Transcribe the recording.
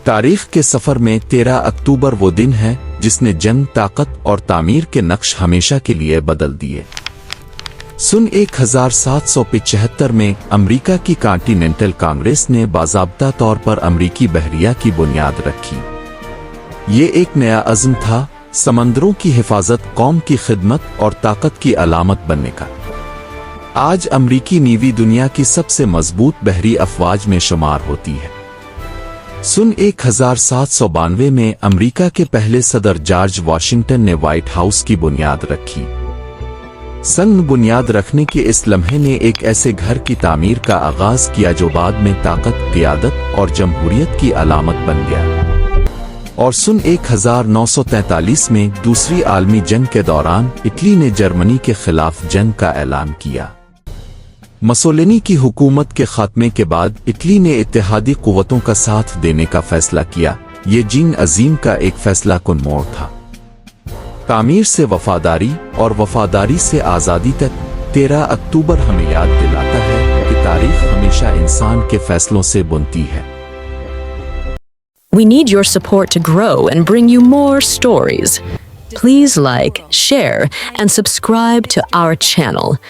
तारीख के सफर में 13 अक्टूबर वो दिन है जिसने जंग, ताकत और तामीर के नक्श हमेशा के लिए बदल दिए। सन 1775 में अमेरिका की कॉन्टिनेंटल कांग्रेस ने बाज़ाब्ता तौर पर अमेरिकी बहरिया की बुनियाद रखी। ये एक नया अज़्म था, समंदरों की हिफाजत, कौम की खिदमत और ताकत की अलामत बनने का। आज अमेरिकी नेवी दुनिया की सबसे मजबूत बहरी अफवाज में शुमार होती है। सन 1792 में अमेरिका के पहले सदर जॉर्ज वाशिंगटन ने व्हाइट हाउस की बुनियाद रखी। संग बुनियाद रखने के इस लम्हे ने एक ऐसे घर की तामीर का आगाज किया जो बाद में ताकत, क़ियादत और जमहूरियत की अलामत बन गया। और सन 1943 में दूसरी आलमी जंग के दौरान इटली ने जर्मनी के खिलाफ जंग का ऐलान किया। मुसोलिनी की हुकूमत के खात्मे के बाद इटली ने इत्तेहादी कुव्वतों का साथ देने का फैसला किया। ये जंग अजीम का एक फैसला कुन मोड़ था। तामीर से वफादारी और वफादारी से आज़ादी तक 13 अक्टूबर हमें याद दिलाता है कि तारीख हमेशा इंसान के फैसलों से बुनती है। We need your support to grow and bring you more stories. Please like, share, and subscribe to our channel.